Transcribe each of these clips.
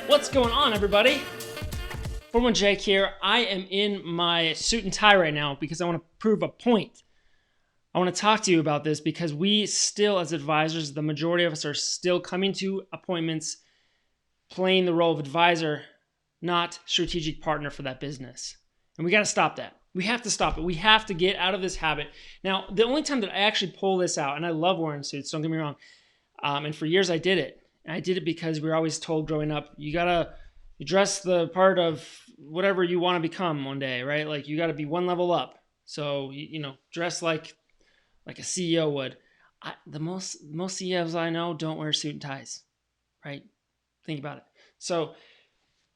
What's going on, everybody? 41 Jake here. I am in my suit and tie right now because I want to prove a point. I want to talk to you about this because we still, as advisors, the majority of us are still coming to appointments playing the role of advisor, not strategic partner for that business. And we got to stop that. We have to stop it. We have to get out of this habit. Now, the only time that I actually pull this out, and I love wearing suits, don't get me wrong, and for years I did it. And I did it because we were always told growing up, you dress the part of whatever you want to become one day, right? Like you got to be one level up. So dress like a CEO would. The most CEOs I know don't wear suit and ties, right? Think about it. So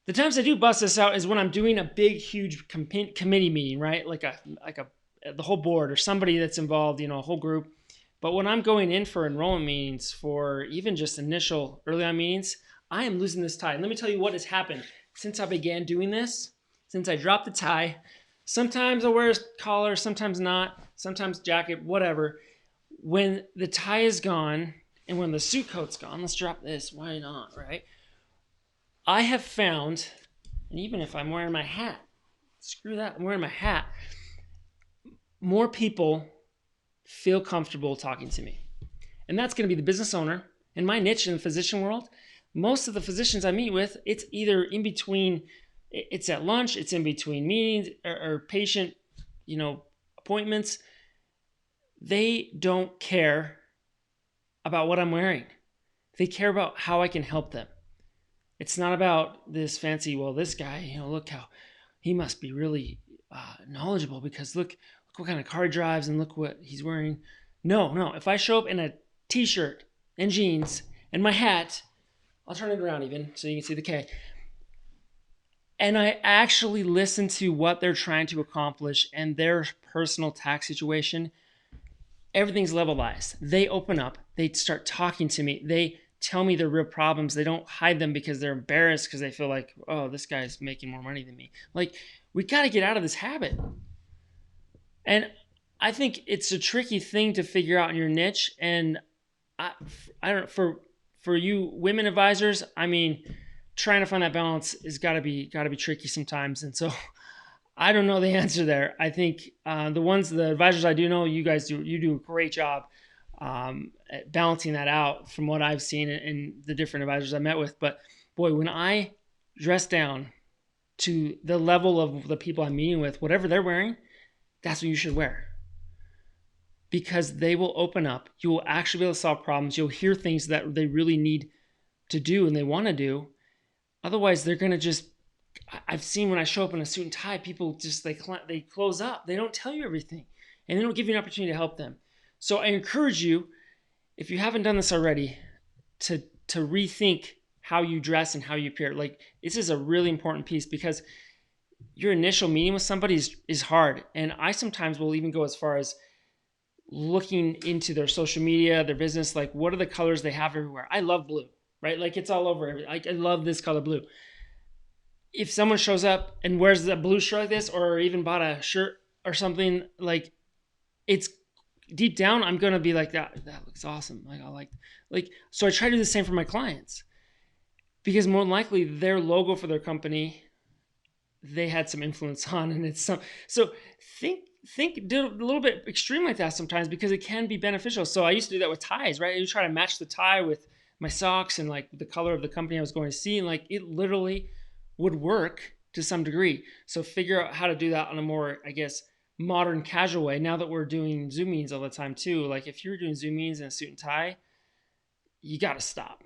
the times I do bust this out is when I'm doing a big, huge committee meeting, right? Like the whole board or somebody that's involved, a whole group. But when I'm going in for enrollment meetings, for even just initial early on meetings, I am losing this tie. And let me tell you what has happened since I began doing this. Since I dropped the tie, sometimes I'll wear a collar, sometimes not, sometimes jacket, whatever. When the tie is gone and when the suit coat's gone, let's drop this. Why not, right? I have found, and even if I'm wearing my hat, screw that, I'm wearing my hat, more people feel comfortable talking to me. And that's going to be the business owner. In my niche in the physician world, most of the physicians I meet with, it's either in between, it's at lunch, it's in between meetings or patient, appointments. They don't care about what I'm wearing. They care about how I can help them. It's not about this fancy, well, this guy, look how he must be really knowledgeable because look what kind of car he drives and look what he's wearing. No. If I show up in a t-shirt and jeans and my hat, I'll turn it around even so you can see the K. And I actually listen to what they're trying to accomplish and their personal tax situation. Everything's levelized. They open up. They start talking to me. They tell me their real problems. They don't hide them because they're embarrassed because they feel like, oh, this guy's making more money than me. Like, we got to get out of this habit. And I think it's a tricky thing to figure out in your niche. And I don't for you women advisors, trying to find that balance is got to be tricky sometimes. And so I don't know the answer there. I think the advisors I do know, you do a great job at balancing that out from what I've seen in the different advisors I met with. But boy, when I dress down to the level of the people I'm meeting with, whatever they're wearing, that's what you should wear. Because they will open up. You will actually be able to solve problems. You'll hear things that they really need to do and they want to do. Otherwise, they're going to just, I've seen when I show up in a suit and tie, people just, they close up. They don't tell you everything. And they don't give you an opportunity to help them. So I encourage you, if you haven't done this already, to rethink how you dress and how you appear. Like, this is a really important piece because your initial meeting with somebody is hard. And I sometimes will even go as far as looking into their social media, their business, like what are the colors they have everywhere. I love blue, right? Like it's all over. I love this color blue. If someone shows up and wears a blue shirt like this or even bought a shirt or something, like it's deep down, I'm going to be like, that looks awesome. So I try to do the same for my clients because more than likely their logo for their company, they had some influence on, and it's some, so do a little bit extreme like that sometimes because it can be beneficial. So I used to do that with ties, right? I used to try to match the tie with my socks and like the color of the company I was going to see. And like it literally would work to some degree. So figure out how to do that on a more, I guess, modern casual way. Now that we're doing Zoom meetings all the time too, like if you're doing Zoom meetings in a suit and tie, you got to stop.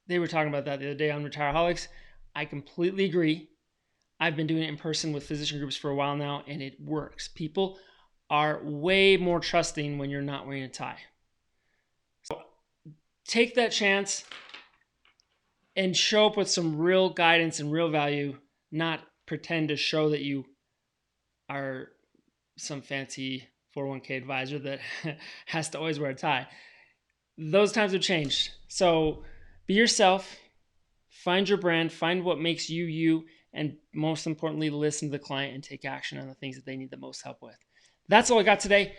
They were talking about that the other day on Retireaholics. I completely agree. I've been doing it in person with physician groups for a while now, and it works. People are way more trusting when you're not wearing a tie. So take that chance and show up with some real guidance and real value, not pretend to show that you are some fancy 401k advisor that has to always wear a tie. Those times have changed. So be yourself, find your brand, find what makes you you, and most importantly, listen to the client and take action on the things that they need the most help with. That's all I got today.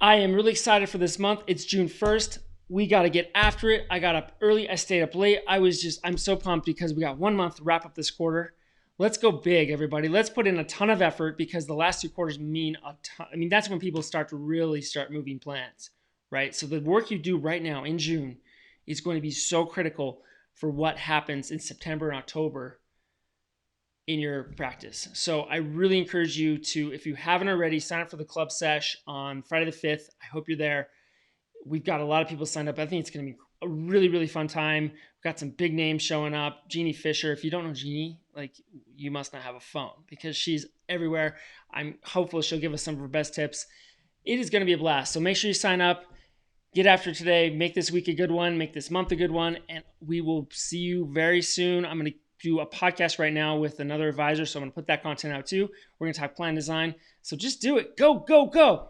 I am really excited for this month. It's June 1st. We got to get after it. I got up early. I stayed up late. I'm so pumped because we got 1 month to wrap up this quarter. Let's go big, everybody. Let's put in a ton of effort because the last 2 quarters mean a ton. I mean, that's when people start moving plans, right? So the work you do right now in June is going to be so critical for what happens in September and October in your practice. So I really encourage you to, if you haven't already, sign up for the club sesh on Friday the 5th. I hope you're there. We've got a lot of people signed up. I think it's going to be a really, really fun time. We've got some big names showing up. Jeannie Fisher. If you don't know Jeannie, like, you must not have a phone because she's everywhere. I'm hopeful she'll give us some of her best tips. It is going to be a blast. So make sure you sign up. Get after today. Make this week a good one. Make this month a good one. And we will see you very soon. I'm going to do a podcast right now with another advisor. So I'm going to put that content out too. We're going to talk plan design. So just do it. Go, go, go.